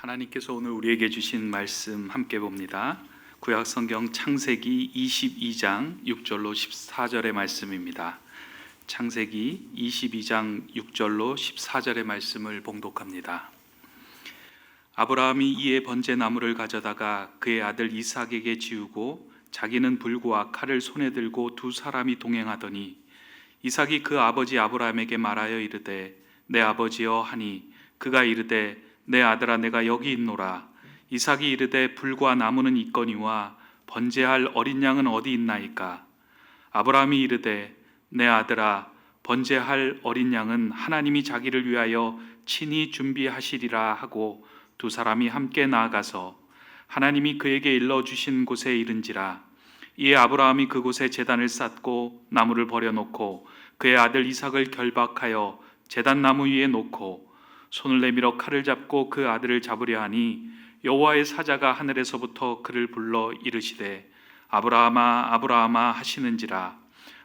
하나님께서 오늘 우리에게 주신 말씀 함께 봅니다. 구약 성경 창세기 22장 6절로 14절의 말씀입니다. 창세기 22장 6절로 14절의 말씀을 봉독합니다. 아브라함이 이에 번제 나무를 가져다가 그의 아들 이삭에게 지우고 자기는 불과 칼을 손에 들고 두 사람이 동행하더니 이삭이 그 아버지 아브라함에게 말하여 이르되 내 아버지여 하니 그가 이르되 내 아들아 내가 여기 있노라. 이삭이 이르되 불과 나무는 있거니와 번제할 어린 양은 어디 있나이까? 아브라함이 이르되 내 아들아 번제할 어린 양은 하나님이 자기를 위하여 친히 준비하시리라 하고 두 사람이 함께 나아가서 하나님이 그에게 일러주신 곳에 이른지라. 이에 아브라함이 그곳에 제단을 쌓고 나무를 버려놓고 그의 아들 이삭을 결박하여 제단 나무 위에 놓고 손을 내밀어 칼을 잡고 그 아들을 잡으려 하니 여호와의 사자가 하늘에서부터 그를 불러 이르시되 아브라함아 아브라함아 하시는지라.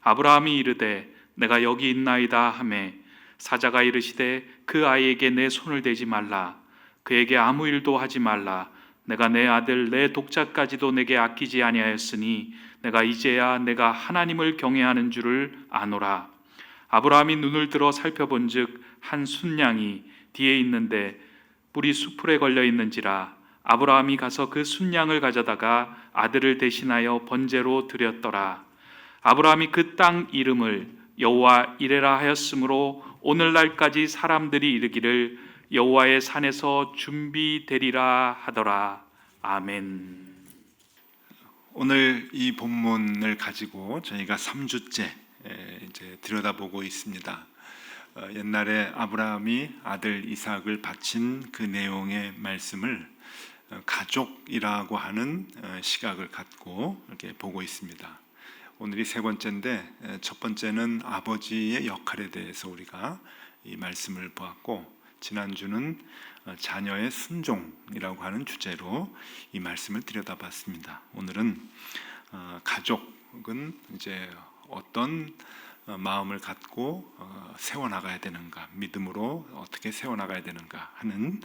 아브라함이 이르되 내가 여기 있나이다 하매 사자가 이르시되 그 아이에게 내 손을 대지 말라. 그에게 아무 일도 하지 말라. 내가 내 아들 내 독자까지도 내게 아끼지 아니하였으니 내가 이제야 내가 하나님을 경외하는 줄을 아노라. 아브라함이 눈을 들어 살펴본즉 한 순양이 뒤에 있는데 뿔이 수풀에 걸려 있는지라. 아브라함이 가서 그 순양을 가져다가 아들을 대신하여 번제로 드렸더라. 아브라함이 그 땅 이름을 여호와 이레라 하였으므로 오늘날까지 사람들이 이르기를 여호와의 산에서 준비되리라 하더라. 아멘. 오늘 이 본문을 가지고 저희가 3주째 이제 들여다보고 있습니다. 옛날에 아브라함이 아들 이삭을 바친 그 내용의 말씀을 가족이라고 하는 시각을 갖고 이렇게 보고 있습니다. 오늘이 세 번째인데 첫 번째는 아버지의 역할에 대해서 우리가 이 말씀을 보았고, 지난주는 자녀의 순종이라고 하는 주제로 이 말씀을 들여다봤습니다. 오늘은 가족은 이제 어떤 마음을 갖고 세워나가야 되는가, 믿음으로 어떻게 세워나가야 되는가 하는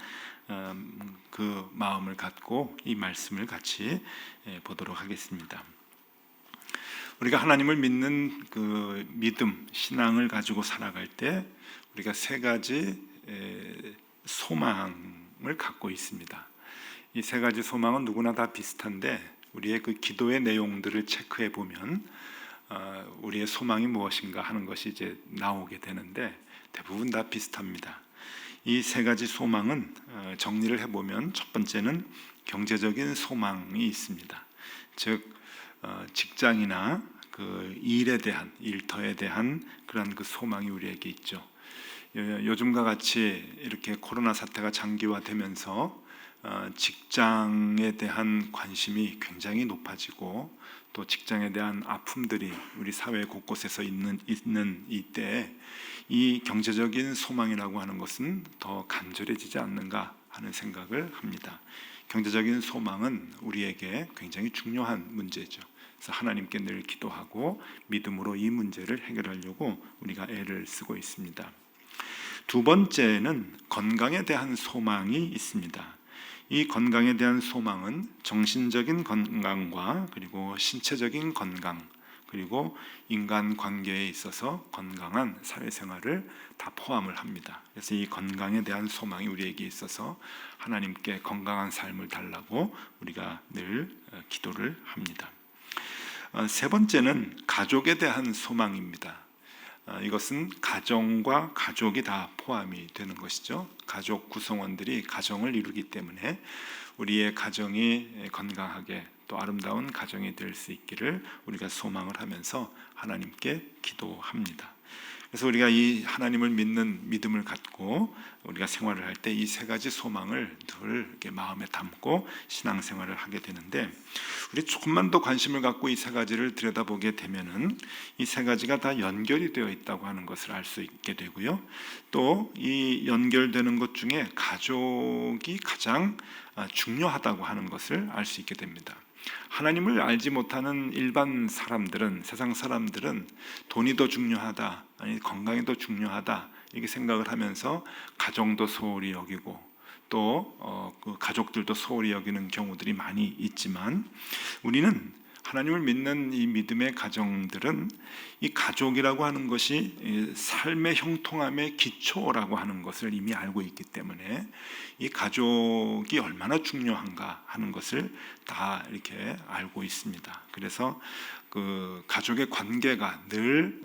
그 마음을 갖고 이 말씀을 같이 보도록 하겠습니다. 우리가 하나님을 믿는 그 믿음, 신앙을 가지고 살아갈 때 우리가 세 가지 소망을 갖고 있습니다. 이 세 가지 소망은 누구나 다 비슷한데 우리의 그 기도의 내용들을 체크해 보면 우리의 소망이 무엇인가 하는 것이 이제 나오게 되는데 대부분 다 비슷합니다. 이 세 가지 소망은 정리를 해보면 첫 번째는 경제적인 소망이 있습니다. 즉 직장이나 그 일에 대한, 일터에 대한 그런 그 소망이 우리에게 있죠. 요즘과 같이 이렇게 코로나 사태가 장기화되면서 직장에 대한 관심이 굉장히 높아지고 또 직장에 대한 아픔들이 우리 사회 곳곳에서 있는 이때 이 경제적인 소망이라고 하는 것은 더 간절해지지 않는가 하는 생각을 합니다. 경제적인 소망은 우리에게 굉장히 중요한 문제죠. 그래서 하나님께 늘 기도하고 믿음으로 이 문제를 해결하려고 우리가 애를 쓰고 있습니다. 두 번째는 건강에 대한 소망이 있습니다. 이 건강에 대한 소망은 정신적인 건강과 그리고 신체적인 건강, 그리고 인간관계에 있어서 건강한 사회생활을 다 포함을 합니다. 그래서 이 건강에 대한 소망이 우리에게 있어서 하나님께 건강한 삶을 달라고 우리가 늘 기도를 합니다. 세 번째는 가족에 대한 소망입니다. 이것은 가정과 가족이 다 포함이 되는 것이죠. 가족 구성원들이 가정을 이루기 때문에 우리의 가정이 건강하게 또 아름다운 가정이 될 수 있기를 우리가 소망을 하면서 하나님께 기도합니다. 그래서 우리가 이 하나님을 믿는 믿음을 갖고 우리가 생활을 할 때 이 세 가지 소망을 늘 이렇게 마음에 담고 신앙생활을 하게 되는데, 우리 조금만 더 관심을 갖고 이 세 가지를 들여다보게 되면은 이 세 가지가 다 연결이 되어 있다고 하는 것을 알 수 있게 되고요. 또 이 연결되는 것 중에 가족이 가장 중요하다고 하는 것을 알 수 있게 됩니다. 하나님을 알지 못하는 일반 사람들은, 세상 사람들은 돈이 더 중요하다, 아니 건강이 더 중요하다 이렇게 생각을 하면서 가정도 소홀히 여기고 또 그 가족들도 소홀히 여기는 경우들이 많이 있지만 우리는 하나님을 믿는 이 믿음의 가정들은 이 가족이라고 하는 것이 삶의 형통함의 기초라고 하는 것을 이미 알고 있기 때문에 이 가족이 얼마나 중요한가 하는 것을 다 이렇게 알고 있습니다. 그래서 그 가족의 관계가 늘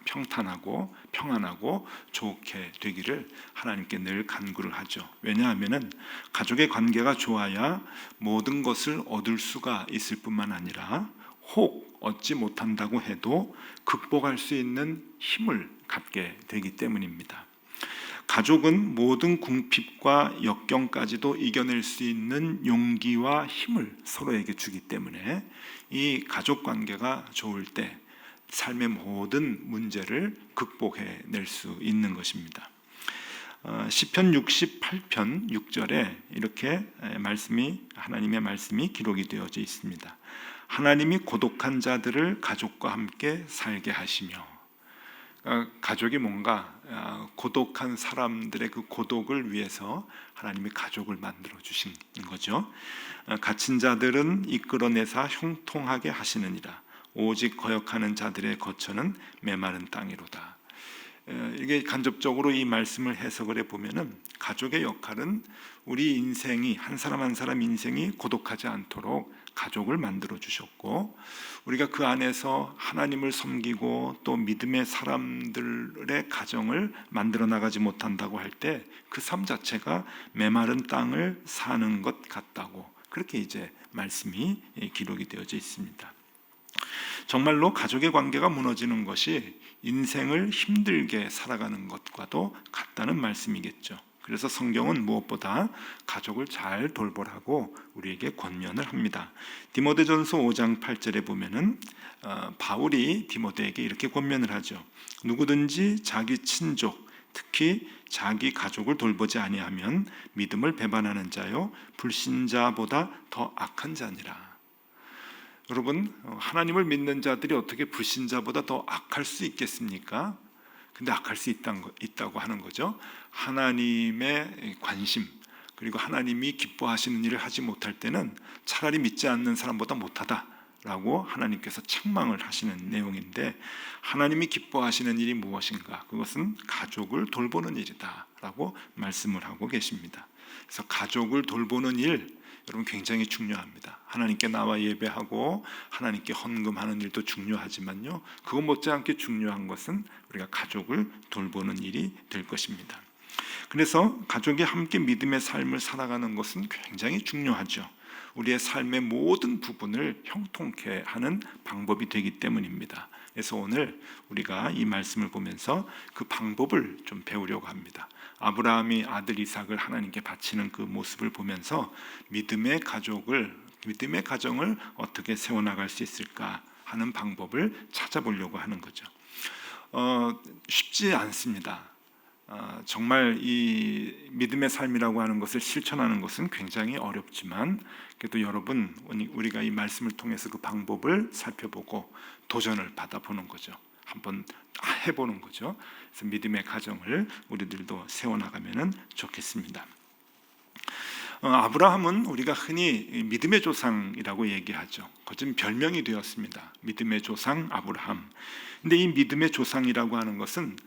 평탄하고 평안하고 좋게 되기를 하나님께 늘 간구를 하죠. 왜냐하면은 가족의 관계가 좋아야 모든 것을 얻을 수가 있을 뿐만 아니라 혹 얻지 못한다고 해도 극복할 수 있는 힘을 갖게 되기 때문입니다. 가족은 모든 궁핍과 역경까지도 이겨낼 수 있는 용기와 힘을 서로에게 주기 때문에 이 가족 관계가 좋을 때 삶의 모든 문제를 극복해낼 수 있는 것입니다. 시편 68편 6절에 이렇게 하나님의 말씀이 기록이 되어져 있습니다. 하나님이 고독한 자들을 가족과 함께 살게 하시며, 가족이 뭔가 고독한 사람들의 그 고독을 위해서 하나님이 가족을 만들어 주신 거죠. 갇힌 자들은 이끌어내사 형통하게 하시느니라. 오직 거역하는 자들의 거처는 메마른 땅이로다. 이게 간접적으로 이 말씀을 해석을 해보면은 가족의 역할은 우리 인생이 한 사람 한 사람 인생이 고독하지 않도록 가족을 만들어 주셨고, 우리가 그 안에서 하나님을 섬기고 또 믿음의 사람들의 가정을 만들어 나가지 못한다고 할 때 그 삶 자체가 메마른 땅을 사는 것 같다고, 그렇게 이제 말씀이 기록이 되어져 있습니다. 정말로 가족의 관계가 무너지는 것이 인생을 힘들게 살아가는 것과도 같다는 말씀이겠죠. 그래서 성경은 무엇보다 가족을 잘 돌보라고 우리에게 권면을 합니다. 디모데전서 5장 8절에 보면은 바울이 디모데에게 이렇게 권면을 하죠. 누구든지 자기 친족, 특히 자기 가족을 돌보지 아니하면 믿음을 배반하는 자요 불신자보다 더 악한 자니라. 여러분, 하나님을 믿는 자들이 어떻게 불신자보다 더 악할 수 있겠습니까? 근데 악할 수 있다고 하는 거죠. 하나님의 관심, 그리고 하나님이 기뻐하시는 일을 하지 못할 때는 차라리 믿지 않는 사람보다 못하다라고 하나님께서 책망을 하시는 내용인데, 하나님이 기뻐하시는 일이 무엇인가? 그것은 가족을 돌보는 일이다라고 말씀을 하고 계십니다. 그래서 가족을 돌보는 일, 여러분 굉장히 중요합니다. 하나님께 나와 예배하고 하나님께 헌금하는 일도 중요하지만요, 그것 못지않게 중요한 것은 우리가 가족을 돌보는 일이 될 것입니다. 그래서 가족이 함께 믿음의 삶을 살아가는 것은 굉장히 중요하죠. 우리의 삶의 모든 부분을 형통케 하는 방법이 되기 때문입니다. 그래서 오늘 우리가 이 말씀을 보면서 그 방법을 좀 배우려고 합니다. 아브라함이 아들 이삭을 하나님께 바치는 그 모습을 보면서 믿음의 가정을 어떻게 세워나갈 수 있을까 하는 방법을 찾아보려고 하는 거죠. 쉽지 않습니다. 정말 이 믿음의 삶이라고 하는 것을 실천하는 것은 굉장히 어렵지만, 그래도 여러분, 우리가 이 말씀을 통해서 그 방법을 살펴보고 도전을 받아보는 거죠. 한번 해보는 거죠. 그래서 믿음의 가정을 우리들도 세워나가면 좋겠습니다. 아브라함은 우리가 흔히 믿음의 조상이라고 얘기하죠. 거진 별명이 되었습니다. 믿음의 조상 아브라함. 근데 이 믿음의 조상이라고 하는 것은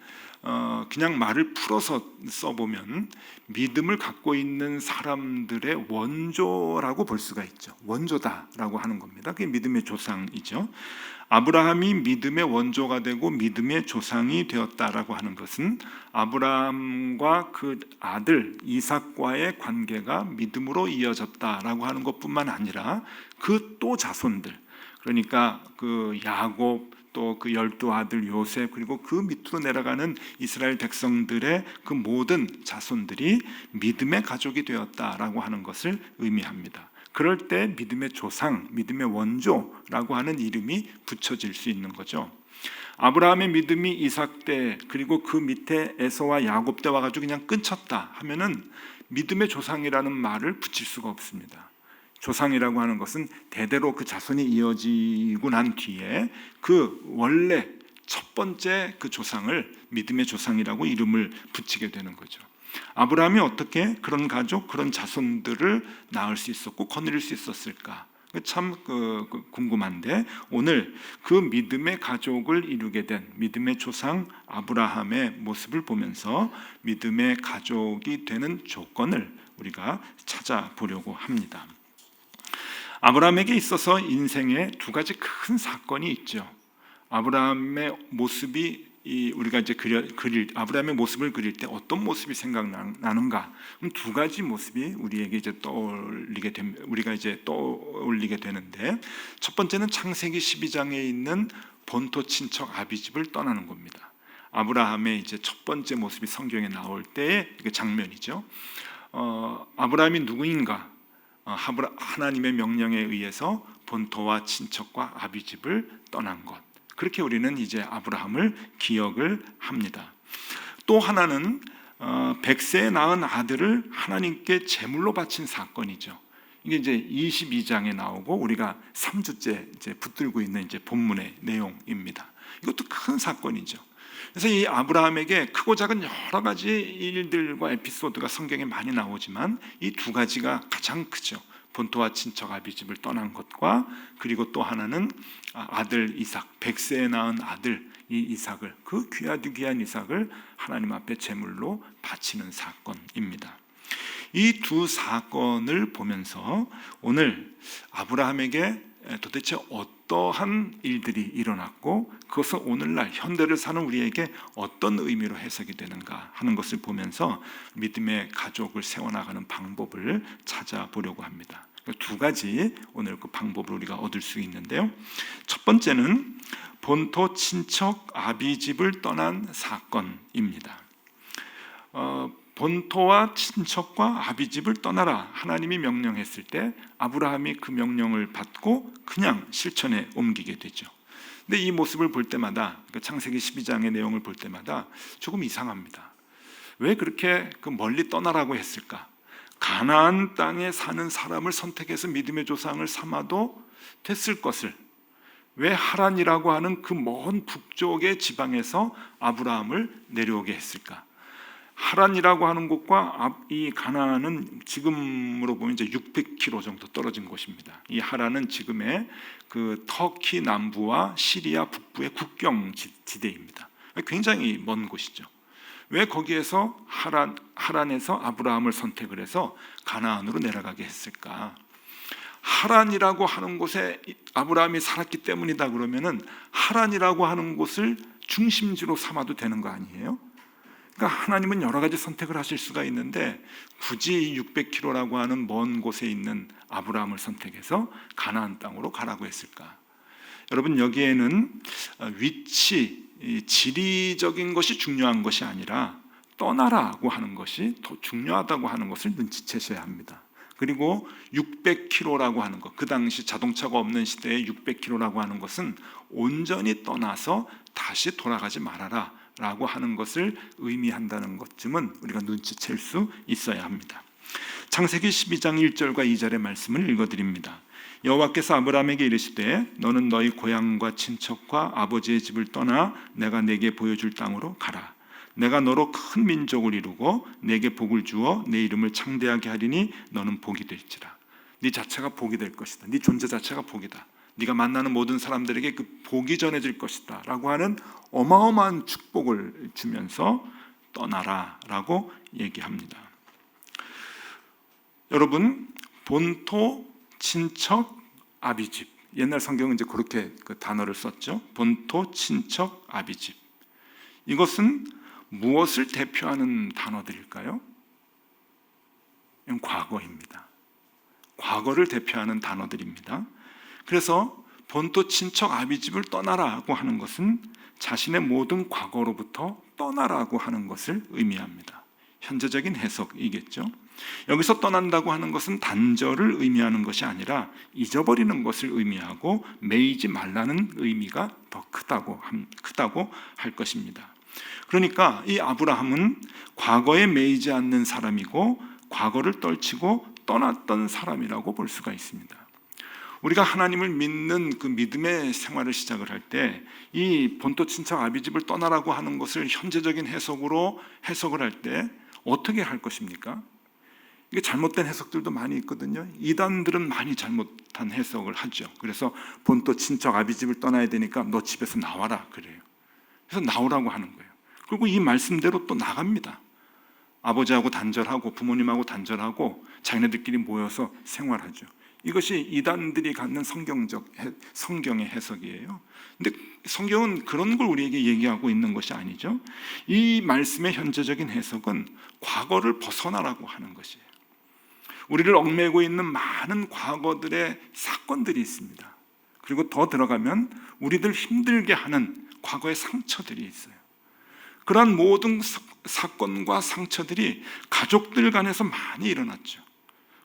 그냥 말을 풀어서 써보면 믿음을 갖고 있는 사람들의 원조라고 볼 수가 있죠. 원조다라고 하는 겁니다. 그게 믿음의 조상이죠. 아브라함이 믿음의 원조가 되고 믿음의 조상이 되었다라고 하는 것은 아브라함과 그 아들 이삭과의 관계가 믿음으로 이어졌다라고 하는 것뿐만 아니라 그 또 자손들, 그러니까 그 야곱, 또 그 12아들 요셉, 그리고 그 밑으로 내려가는 이스라엘 백성들의 그 모든 자손들이 믿음의 가족이 되었다라고 하는 것을 의미합니다. 그럴 때 믿음의 조상, 믿음의 원조라고 하는 이름이 붙여질 수 있는 거죠. 아브라함의 믿음이 이삭 때, 그리고 그 밑에 에서와 야곱 때 와가지고 그냥 끊쳤다 하면은 믿음의 조상이라는 말을 붙일 수가 없습니다. 조상이라고 하는 것은 대대로 그 자손이 이어지고 난 뒤에 그 원래 첫 번째 그 조상을 믿음의 조상이라고 이름을 붙이게 되는 거죠. 아브라함이 어떻게 그런 가족, 그런 자손들을 낳을 수 있었고 거느릴 수 있었을까? 참 궁금한데, 오늘 그 믿음의 가족을 이루게 된 믿음의 조상 아브라함의 모습을 보면서 믿음의 가족이 되는 조건을 우리가 찾아보려고 합니다. 아브라함에게 있어서 인생에 두 가지 큰 사건이 있죠. 아브라함의 모습이 우리가 이제 아브라함의 모습을 그릴 때 어떤 모습이 생각나는가? 그럼 두 가지 모습이 우리에게 이제 우리가 이제 떠올리게 되는데, 첫 번째는 창세기 12장에 있는 본토 친척 아비집을 떠나는 겁니다. 아브라함의 이제 첫 번째 모습이 성경에 나올 때의 그 장면이죠. 아브라함이 누구인가? 하나님의 명령에 의해서 본토와 친척과 아비집을 떠난 것. 그렇게 우리는 이제 아브라함을 기억을 합니다. 또 하나는 100세에 낳은 아들을 하나님께 제물로 바친 사건이죠. 이게 이제 22장에 나오고 우리가 3주째 이제 붙들고 있는 이제 본문의 내용입니다. 이것도 큰 사건이죠. 그래서 이 아브라함에게 크고 작은 여러 가지 일들과 에피소드가 성경에 많이 나오지만 이 두 가지가 가장 크죠. 본토와 친척 아비집을 떠난 것과, 그리고 또 하나는 아들 이삭, 100세에 낳은 아들 이 이삭을, 그 귀한 이삭을 하나님 앞에 제물로 바치는 사건입니다. 이 두 사건을 보면서 오늘 아브라함에게 도대체 어떠한 일들이 일어났고 그것은 오늘날 현대를 사는 우리에게 어떤 의미로 해석이 되는가 하는 것을 보면서 믿음의 가족을 세워나가는 방법을 찾아보려고 합니다. 두 가지 오늘 그 방법을 우리가 얻을 수 있는데요. 첫 번째는 본토 친척 아비집을 떠난 사건입니다. 본토와 친척과 아비집을 떠나라 하나님이 명령했을 때 아브라함이 그 명령을 받고 그냥 실천에 옮기게 되죠. 근데 이 모습을 볼 때마다, 창세기 12장의 내용을 볼 때마다 조금 이상합니다. 왜 그렇게 멀리 떠나라고 했을까? 가나안 땅에 사는 사람을 선택해서 믿음의 조상을 삼아도 됐을 것을 왜 하란이라고 하는 그 먼 북쪽의 지방에서 아브라함을 내려오게 했을까? 하란이라고 하는 곳과 이 가나안은 지금으로 보면 이제 600km 정도 떨어진 곳입니다. 이 하란은 지금의 그 터키 남부와 시리아 북부의 국경 지대입니다. 굉장히 먼 곳이죠. 왜 거기에서 하란에서 아브라함을 선택을 해서 가나안으로 내려가게 했을까? 하란이라고 하는 곳에 아브라함이 살았기 때문이다 그러면은 하란이라고 하는 곳을 중심지로 삼아도 되는 거 아니에요? 그러니까 하나님은 여러 가지 선택을 하실 수가 있는데 굳이 600km라고 하는 먼 곳에 있는 아브라함을 선택해서 가나안 땅으로 가라고 했을까? 여러분, 여기에는 위치, 지리적인 것이 중요한 것이 아니라 떠나라고 하는 것이 더 중요하다고 하는 것을 눈치채셔야 합니다. 그리고 600km라고 하는 것, 그 당시 자동차가 없는 시대에 600km라고 하는 것은 온전히 떠나서 다시 돌아가지 말아라 라고 하는 것을 의미한다는 것쯤은 우리가 눈치챌 수 있어야 합니다. 창세기 12장 1절과 2절의 말씀을 읽어드립니다. 여호와께서 아브라함에게 이르시되 너는 너희 고향과 친척과 아버지의 집을 떠나 내가 네게 보여줄 땅으로 가라. 내가 너로 큰 민족을 이루고 네게 복을 주어 네 이름을 창대하게 하리니 너는 복이 될지라. 네 자체가 복이 될 것이다. 네 존재 자체가 복이다. 네가 만나는 모든 사람들에게 그 복이 전해질 것이다 라고 하는 어마어마한 축복을 주면서 떠나라 라고 얘기합니다. 여러분, 본토, 친척, 아비집, 옛날 성경은 이제 그렇게 그 단어를 썼죠. 본토, 친척, 아비집. 이것은 무엇을 대표하는 단어들일까요? 이건 과거입니다. 과거를 대표하는 단어들입니다. 그래서 본토 친척 아비집을 떠나라고 하는 것은 자신의 모든 과거로부터 떠나라고 하는 것을 의미합니다. 현재적인 해석이겠죠. 여기서 떠난다고 하는 것은 단절을 의미하는 것이 아니라 잊어버리는 것을 의미하고 매이지 말라는 의미가 더 크다고 할 것입니다. 그러니까 이 아브라함은 과거에 매이지 않는 사람이고 과거를 떨치고 떠났던 사람이라고 볼 수가 있습니다. 우리가 하나님을 믿는 그 믿음의 생활을 시작을 할 때 이 본토 친척 아비집을 떠나라고 하는 것을 현재적인 해석으로 해석을 할 때 어떻게 할 것입니까? 이게 잘못된 해석들도 많이 있거든요. 이단들은 많이 잘못한 해석을 하죠. 그래서 본토 친척 아비집을 떠나야 되니까 너 집에서 나와라 그래요. 그래서 나오라고 하는 거예요. 그리고 이 말씀대로 또 나갑니다. 아버지하고 단절하고 부모님하고 단절하고 자기네들끼리 모여서 생활하죠. 이것이 이단들이 갖는 성경의 해석이에요. 근데 성경은 그런 걸 우리에게 얘기하고 있는 것이 아니죠. 이 말씀의 현재적인 해석은 과거를 벗어나라고 하는 것이에요. 우리를 얽매고 있는 많은 과거들의 사건들이 있습니다. 그리고 더 들어가면 우리들 힘들게 하는 과거의 상처들이 있어요. 그러한 모든 사건과 상처들이 가족들 간에서 많이 일어났죠.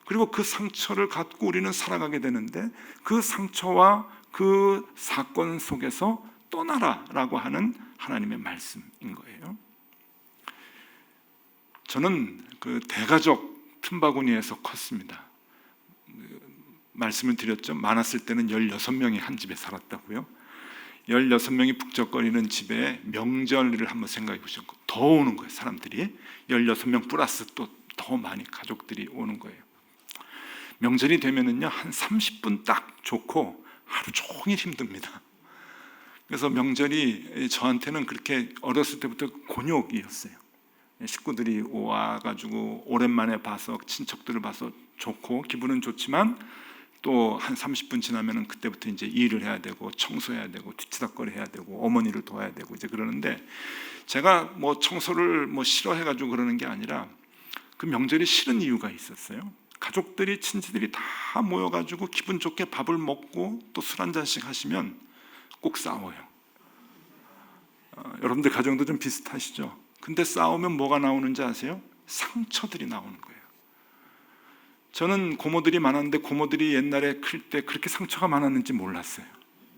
그리고 그 상처를 갖고 우리는 살아가게 되는데 그 상처와 그 사건 속에서 떠나라라고 하는 하나님의 말씀인 거예요. 저는 그 대가족 틈바구니에서 컸습니다. 말씀을 드렸죠. 많았을 때는 16명이 한 집에 살았다고요. 16명이 북적거리는 집에 명절을 한번 생각해 보시고 더 오는 거예요. 사람들이 16명 플러스 또 더 많이 가족들이 오는 거예요. 명절이 되면은요 한 30분 딱 좋고 하루 종일 힘듭니다. 그래서 명절이 저한테는 그렇게 어렸을 때부터 곤욕이었어요. 식구들이 와가지고 오랜만에 봐서 친척들을 봐서 좋고 기분은 좋지만 또 한 30분 지나면은 그때부터 이제 일을 해야 되고 청소해야 되고 뒤치다꺼리 해야 되고 어머니를 도와야 되고 이제 그러는데 제가 뭐 청소를 뭐 싫어해가지고 그러는 게 아니라 그 명절이 싫은 이유가 있었어요. 가족들이 친지들이 다 모여가지고 기분 좋게 밥을 먹고 또 술 한 잔씩 하시면 꼭 싸워요. 여러분들 가정도 좀 비슷하시죠? 근데 싸우면 뭐가 나오는지 아세요? 상처들이 나오는 거예요. 저는 고모들이 많았는데 고모들이 옛날에 클 때 그렇게 상처가 많았는지 몰랐어요.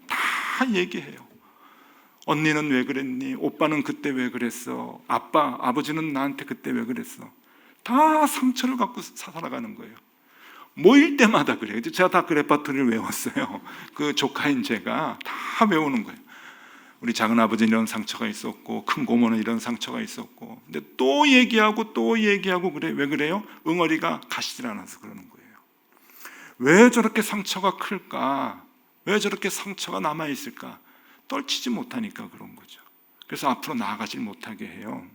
다 얘기해요. 언니는 왜 그랬니? 오빠는 그때 왜 그랬어? 아버지는 나한테 그때 왜 그랬어? 다 상처를 갖고 살아가는 거예요. 모일 때마다 그래요. 제가 다 그 레퍼토리를 외웠어요. 그 조카인 제가 다 외우는 거예요. 우리 작은 아버지는 이런 상처가 있었고 큰 고모는 이런 상처가 있었고 근데 또 얘기하고 그래. 왜 그래요? 응어리가 가시질 않아서 그러는 거예요. 왜 저렇게 상처가 클까? 왜 저렇게 상처가 남아있을까? 떨치지 못하니까 그런 거죠. 그래서 앞으로 나아가질 못하게 해요.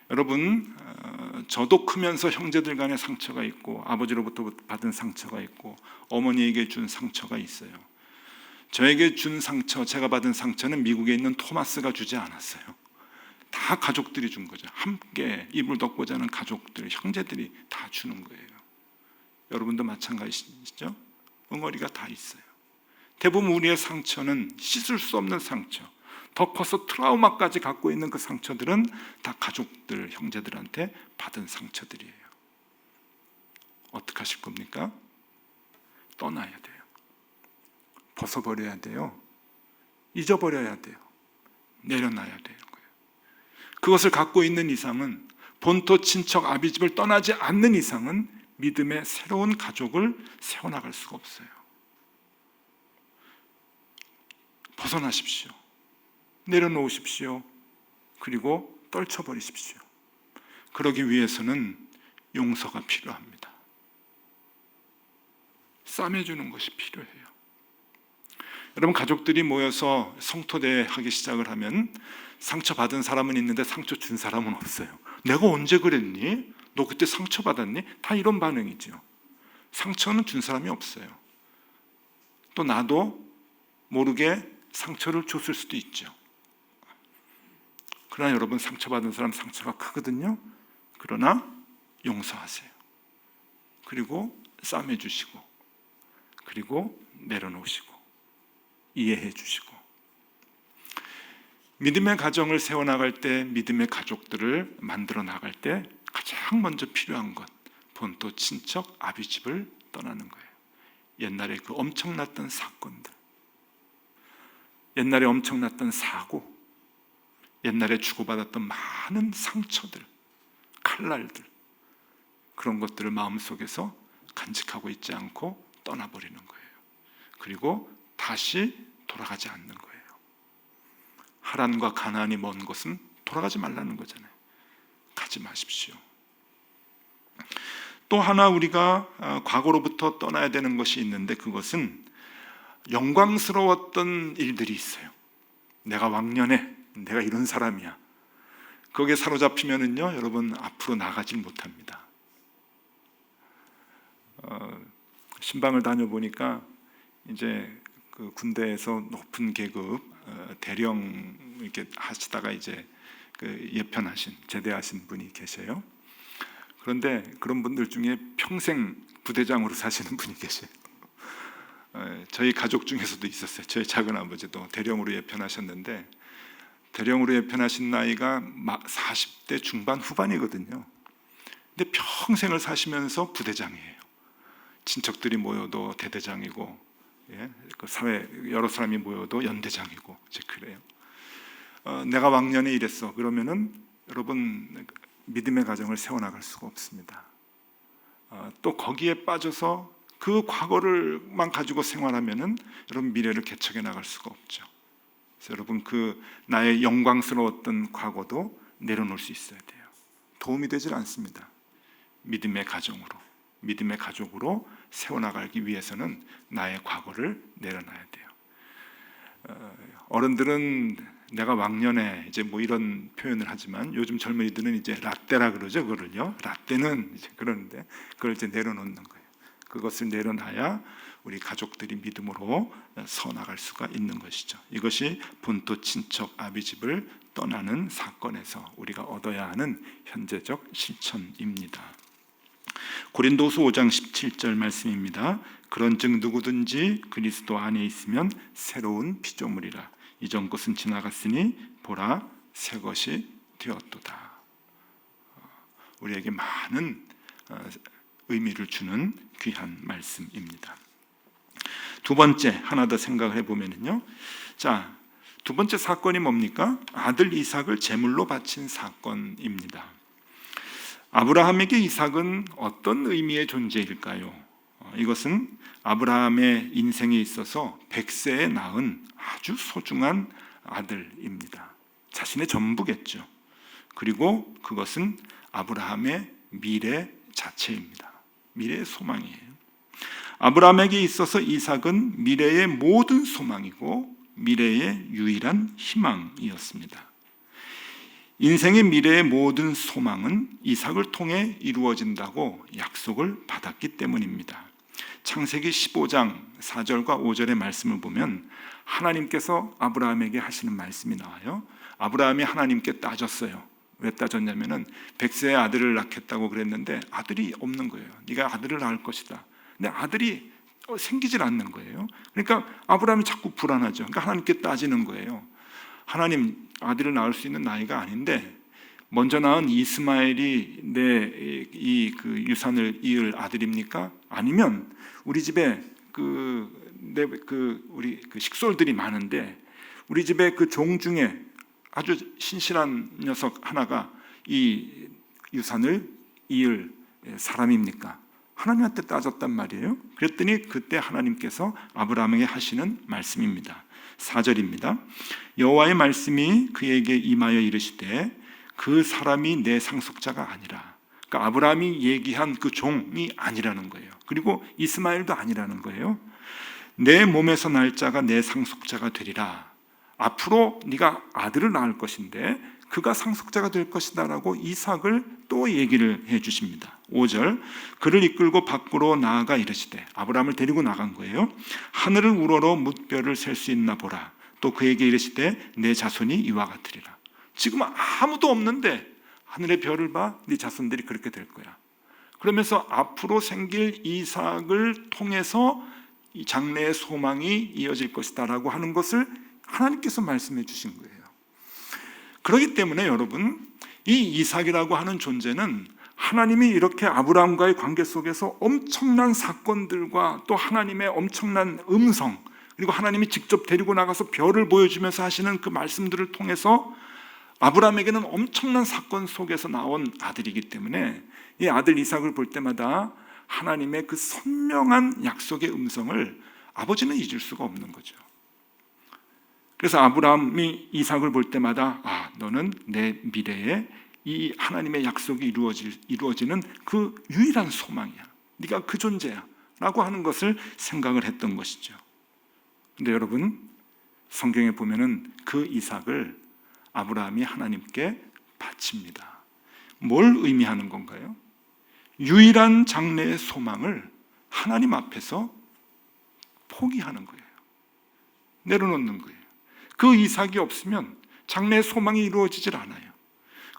여러분, 저도 크면서 형제들 간에 상처가 있고 아버지로부터 받은 상처가 있고 어머니에게 준 상처가 있어요. 저에게 준 상처, 제가 받은 상처는 미국에 있는 토마스가 주지 않았어요. 다 가족들이 준 거죠. 함께 이불 덮고 자는 가족들, 형제들이 다 주는 거예요. 여러분도 마찬가지시죠? 응어리가 다 있어요. 대부분 우리의 상처는 씻을 수 없는 상처, 더 커서 트라우마까지 갖고 있는 그 상처들은 다 가족들, 형제들한테 받은 상처들이에요. 어떻게 하실 겁니까? 떠나야 돼요. 벗어버려야 돼요. 잊어버려야 돼요. 내려놔야 되는 거예요. 그것을 갖고 있는 이상은 본토 친척 아비집을 떠나지 않는 이상은 믿음의 새로운 가족을 세워나갈 수가 없어요. 벗어나십시오. 내려놓으십시오. 그리고 떨쳐버리십시오. 그러기 위해서는 용서가 필요합니다. 싸매주는 것이 필요해요. 여러분, 가족들이 모여서 성토대 하기 시작을 하면 상처받은 사람은 있는데 상처 준 사람은 없어요. 내가 언제 그랬니? 너 그때 상처받았니? 다 이런 반응이죠. 상처는 준 사람이 없어요. 또 나도 모르게 상처를 줬을 수도 있죠. 그러나 여러분, 상처받은 사람 상처가 크거든요. 그러나 용서하세요. 그리고 싸매 주시고, 그리고 내려놓으시고, 이해해 주시고. 믿음의 가정을 세워나갈 때, 믿음의 가족들을 만들어 나갈 때 가장 먼저 필요한 것, 본토 친척 아비집을 떠나는 거예요. 옛날에 그 엄청났던 사건들, 옛날에 엄청났던 사고, 옛날에 주고받았던 많은 상처들, 칼날들, 그런 것들을 마음속에서 간직하고 있지 않고 떠나버리는 거예요. 그리고 다시 돌아가지 않는 거예요. 하란과 가나안이 먼 곳은 돌아가지 말라는 거잖아요. 가지 하지 마십시오. 또 하나 우리가 과거로부터 떠나야 되는 것이 있는데, 그것은 영광스러웠던 일들이 있어요. 내가 왕년에 내가 이런 사람이야. 거기에 사로잡히면은요, 여러분 앞으로 나가질 못합니다. 신방을 다녀보니까 이제 그 군대에서 높은 계급 대령 이렇게 하시다가 이제 그 예편하신 제대하신 분이 계세요. 그런데 그런 분들 중에 평생 부대장으로 사시는 분이 계세요. 저희 가족 중에서도 있었어요. 저희 작은 아버지도 대령으로 예편하셨는데, 대령으로 예편하신 나이가 40대 중반 후반이거든요. 근데 평생을 사시면서 부대장이에요. 친척들이 모여도 대대장이고, 예? 그 사회 여러 사람이 모여도 연대장이고, 이제 그래요. 내가 왕년에 이랬어. 그러면은 여러분 믿음의 가정을 세워나갈 수가 없습니다. 또 거기에 빠져서 그 과거를만 가지고 생활하면은 여러분 미래를 개척해 나갈 수가 없죠. 그래서 여러분 그 나의 영광스러웠던 과거도 내려놓을 수 있어야 돼요. 도움이 되질 않습니다. 믿음의 가족으로 세워나가기 위해서는 나의 과거를 내려놔야 돼요. 어른들은 내가 왕년에 이제 뭐 이런 표현을 하지만, 요즘 젊은이들은 이제 라떼라 그러죠. 그거를요. 라떼는 이제 그러는데 그걸 이제 내려놓는 거예요. 그것을 내려놔야 우리 가족들이 믿음으로 서나갈 수가 있는 것이죠. 이것이 본토 친척 아비집을 떠나는 사건에서 우리가 얻어야 하는 현재적 실천입니다. 고린도후서 5장 17절 말씀입니다. 그런즉 누구든지 그리스도 안에 있으면 새로운 피조물이라. 이전 것은 지나갔으니 보라 새 것이 되었도다. 우리에게 많은 의미를 주는 귀한 말씀입니다. 두 번째 하나 더 생각해 보면요. 자, 두 번째 사건이 뭡니까? 아들 이삭을 제물로 바친 사건입니다. 아브라함에게 이삭은 어떤 의미의 존재일까요? 이것은 아브라함의 인생에 있어서 100세에 낳은 아주 소중한 아들입니다. 자신의 전부겠죠. 그리고 그것은 아브라함의 미래 자체입니다. 미래의 소망이에요. 아브라함에게 있어서 이삭은 미래의 모든 소망이고 미래의 유일한 희망이었습니다. 인생의 미래의 모든 소망은 이삭을 통해 이루어진다고 약속을 받았기 때문입니다. 창세기 15장 4절과 5절의 말씀을 보면 하나님께서 아브라함에게 하시는 말씀이 나와요. 아브라함이 하나님께 따졌어요. 왜 따졌냐면은 100세의 아들을 낳겠다고 그랬는데 아들이 없는 거예요. 네가 아들을 낳을 것이다. 근데 아들이 생기질 않는 거예요. 그러니까 아브라함이 자꾸 불안하죠. 그러니까 하나님께 따지는 거예요. 하나님, 아들을 낳을 수 있는 나이가 아닌데 먼저 낳은 이스마엘이 내 이 그 유산을 이을 아들입니까? 아니면 우리 집에 우리 식솔들이 많은데 우리 집에 그 종 중에 아주 신실한 녀석 하나가 이 유산을 이을 사람입니까? 하나님한테 따졌단 말이에요. 그랬더니 그때 하나님께서 아브라함에게 하시는 말씀입니다. 4절입니다. 여호와의 말씀이 그에게 임하여 이르시되 그 사람이 내 상속자가 아니라, 그러니까 아브라함이 얘기한 그 종이 아니라는 거예요. 그리고 이스마엘도 아니라는 거예요. 내 몸에서 날 자가 내 상속자가 되리라. 앞으로 네가 아들을 낳을 것인데 그가 상속자가 될 것이다 라고 이삭을 또 얘기를 해 주십니다. 5절, 그를 이끌고 밖으로 나아가 이르시되, 아브라함을 데리고 나간 거예요. 하늘을 우러러 뭇별을 셀 수 있나 보라. 또 그에게 이르시되 내 자손이 이와 같으리라. 지금 아무도 없는데 하늘의 별을 봐, 네 자손들이 그렇게 될 거야. 그러면서 앞으로 생길 이삭을 통해서 이 장래의 소망이 이어질 것이다 라고 하는 것을 하나님께서 말씀해 주신 거예요. 그렇기 때문에 여러분, 이 이삭이라고 하는 존재는 하나님이 이렇게 아브라함과의 관계 속에서 엄청난 사건들과 또 하나님의 엄청난 음성, 그리고 하나님이 직접 데리고 나가서 별을 보여주면서 하시는 그 말씀들을 통해서 아브라함에게는 엄청난 사건 속에서 나온 아들이기 때문에 이 아들 이삭을 볼 때마다 하나님의 그 선명한 약속의 음성을 아버지는 잊을 수가 없는 거죠. 그래서 아브라함이 이삭을 볼 때마다 너는 내 미래의 이 하나님의 약속이 이루어지는 그 유일한 소망이야. 네가 그 존재야 라고 하는 것을 생각을 했던 것이죠. 근데 여러분, 성경에 보면은 그 이삭을 아브라함이 하나님께 바칩니다. 뭘 의미하는 건가요? 유일한 장래의 소망을 하나님 앞에서 포기하는 거예요. 내려놓는 거예요. 그 이삭이 없으면 장래의 소망이 이루어지질 않아요.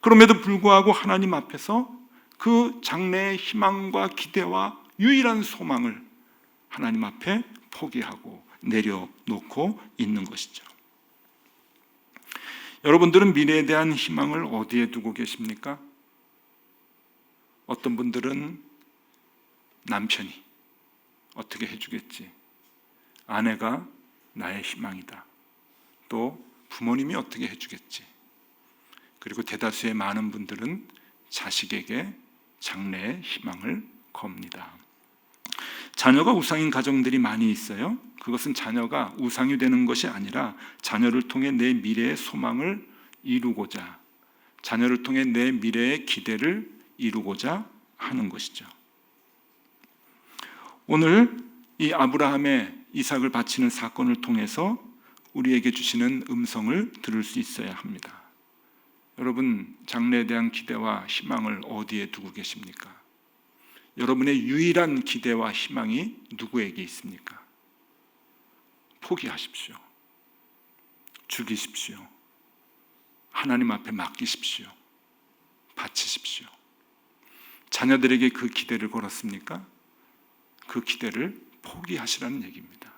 그럼에도 불구하고 하나님 앞에서 그 장래의 희망과 기대와 유일한 소망을 하나님 앞에 포기하고 내려놓고 있는 것이죠. 여러분들은 미래에 대한 희망을 어디에 두고 계십니까? 어떤 분들은 남편이 어떻게 해주겠지, 아내가 나의 희망이다, 또 부모님이 어떻게 해주겠지, 그리고 대다수의 많은 분들은 자식에게 장래의 희망을 겁니다. 자녀가 우상인 가정들이 많이 있어요. 그것은 자녀가 우상이 되는 것이 아니라 자녀를 통해 내 미래의 소망을 이루고자, 자녀를 통해 내 미래의 기대를 이루고자 하는 것이죠. 오늘 이 아브라함의 이삭을 바치는 사건을 통해서 우리에게 주시는 음성을 들을 수 있어야 합니다. 여러분, 장래에 대한 기대와 희망을 어디에 두고 계십니까? 여러분의 유일한 기대와 희망이 누구에게 있습니까? 포기하십시오. 죽이십시오. 하나님 앞에 맡기십시오. 바치십시오. 자녀들에게 그 기대를 걸었습니까? 그 기대를 포기하시라는 얘기입니다.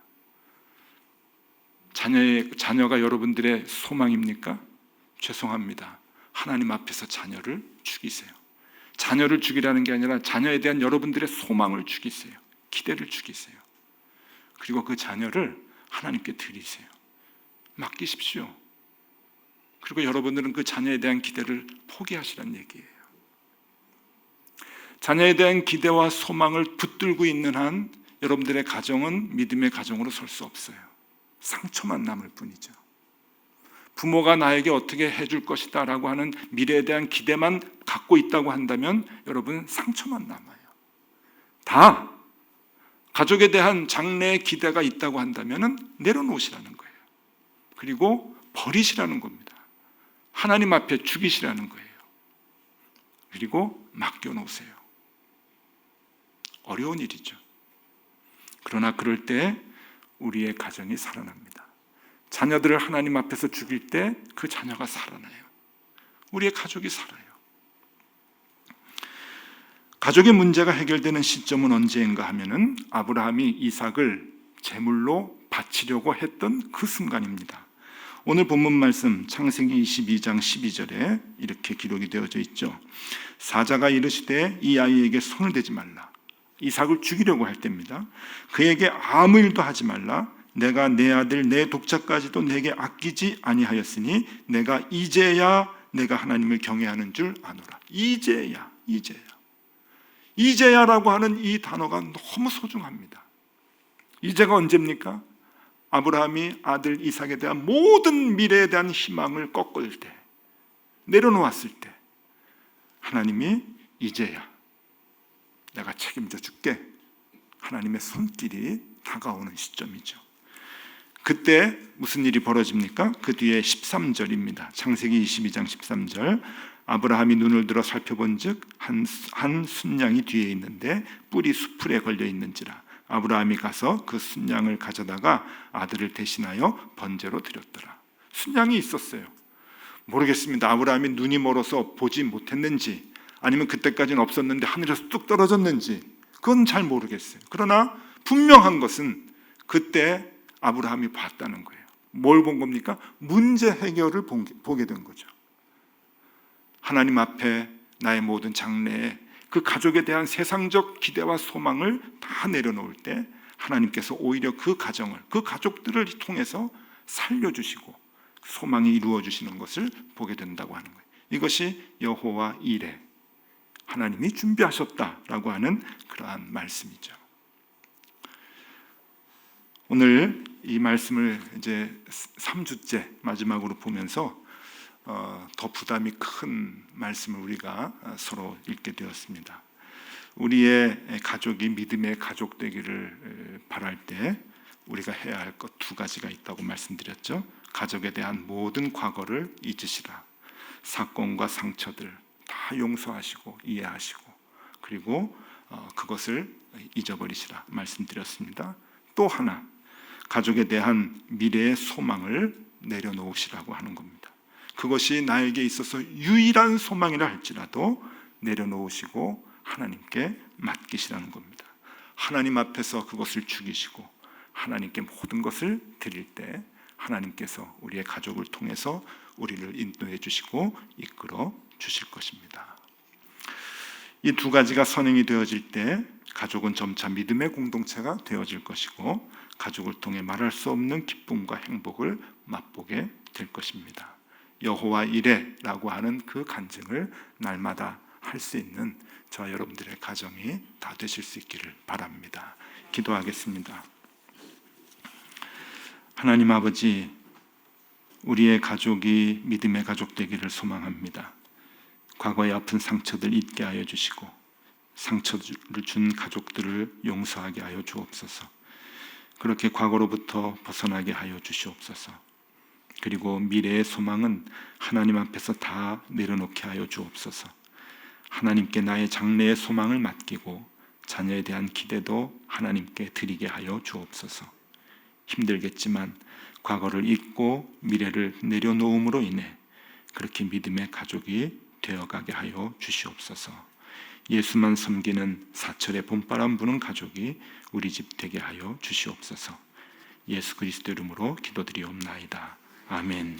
자녀가 여러분들의 소망입니까? 죄송합니다. 하나님 앞에서 자녀를 죽이세요. 자녀를 죽이라는 게 아니라 자녀에 대한 여러분들의 소망을 죽이세요. 기대를 죽이세요. 그리고 그 자녀를 하나님께 드리세요. 맡기십시오. 그리고 여러분들은 그 자녀에 대한 기대를 포기하시라는 얘기예요. 자녀에 대한 기대와 소망을 붙들고 있는 한 여러분들의 가정은 믿음의 가정으로 설 수 없어요. 상처만 남을 뿐이죠. 부모가 나에게 어떻게 해줄 것이다 라고 하는 미래에 대한 기대만 갖고 있다고 한다면 여러분, 상처만 남아요. 다 가족에 대한 장래의 기대가 있다고 한다면 내려놓으시라는 거예요. 그리고 버리시라는 겁니다. 하나님 앞에 죽이시라는 거예요. 그리고 맡겨놓으세요. 어려운 일이죠. 그러나 그럴 때 우리의 가정이 살아납니다. 자녀들을 하나님 앞에서 죽일 때 그 자녀가 살아나요. 우리의 가족이 살아요. 가족의 문제가 해결되는 시점은 언제인가 하면은 아브라함이 이삭을 제물로 바치려고 했던 그 순간입니다. 오늘 본문 말씀 창세기 22장 12절에 이렇게 기록이 되어져 있죠. 사자가 이르시되 이 아이에게 손을 대지 말라. 이삭을 죽이려고 할 때입니다. 그에게 아무 일도 하지 말라. 내가 내 아들 내 독자까지도 내게 아끼지 아니하였으니 내가 이제야 내가 하나님을 경외하는 줄 아노라. 이제야라고 하는 이 단어가 너무 소중합니다. 이제가 언제입니까? 아브라함이 아들 이삭에 대한 모든 미래에 대한 희망을 꺾을 때, 내려놓았을 때 하나님이 이제야 내가 책임져 줄게, 하나님의 손길이 다가오는 시점이죠. 그때 무슨 일이 벌어집니까? 그 뒤에 13절입니다. 창세기 22장 13절. 아브라함이 눈을 들어 살펴본즉 한 순양이 뒤에 있는데 뿔이 수풀에 걸려 있는지라. 아브라함이 가서 그 순양을 가져다가 아들을 대신하여 번제로 드렸더라. 순양이 있었어요. 모르겠습니다. 아브라함이 눈이 멀어서 보지 못했는지 아니면 그때까지는 없었는데 하늘에서 뚝 떨어졌는지 그건 잘 모르겠어요. 그러나 분명한 것은 그때 아브라함이 봤다는 거예요. 뭘 본 겁니까? 문제 해결을 보게 된 거죠. 하나님 앞에 나의 모든 장래에 그 가족에 대한 세상적 기대와 소망을 다 내려놓을 때 하나님께서 오히려 그 가정을, 그 가족들을 통해서 살려주시고 소망이 이루어지시는 것을 보게 된다고 하는 거예요. 이것이 여호와 이레, 하나님이 준비하셨다라고 하는 그러한 말씀이죠. 오늘 이 말씀을 이제 3주째 마지막으로 보면서 더 부담이 큰 말씀을 우리가 서로 읽게 되었습니다. 우리의 가족이 믿음의 가족 되기를 바랄 때 우리가 해야 할 것 두 가지가 있다고 말씀드렸죠. 가족에 대한 모든 과거를 잊으시라. 사건과 상처들 다 용서하시고 이해하시고 그리고 그것을 잊어버리시라 말씀드렸습니다. 또 하나, 가족에 대한 미래의 소망을 내려놓으시라고 하는 겁니다. 그것이 나에게 있어서 유일한 소망이라 할지라도 내려놓으시고 하나님께 맡기시라는 겁니다. 하나님 앞에서 그것을 죽이시고 하나님께 모든 것을 드릴 때 하나님께서 우리의 가족을 통해서 우리를 인도해 주시고 이끌어 주실 것입니다. 이 두 가지가 선행이 되어질 때 가족은 점차 믿음의 공동체가 되어질 것이고 가족을 통해 말할 수 없는 기쁨과 행복을 맛보게 될 것입니다. 여호와 이레라고 하는 그 간증을 날마다 할 수 있는 저와 여러분들의 가정이 다 되실 수 있기를 바랍니다. 기도하겠습니다. 하나님 아버지, 우리의 가족이 믿음의 가족 되기를 소망합니다. 과거의 아픈 상처들 잊게 하여 주시고 상처를 준 가족들을 용서하게 하여 주옵소서. 그렇게 과거로부터 벗어나게 하여 주시옵소서. 그리고 미래의 소망은 하나님 앞에서 다 내려놓게 하여 주옵소서. 하나님께 나의 장래의 소망을 맡기고 자녀에 대한 기대도 하나님께 드리게 하여 주옵소서. 힘들겠지만 과거를 잊고 미래를 내려놓음으로 인해 그렇게 믿음의 가족이 되어가게 하여 주시옵소서. 예수만 섬기는 사철의 봄바람 부는 가족이 우리 집 되게 하여 주시옵소서. 예수 그리스도 이름으로 기도드리옵나이다. 아멘.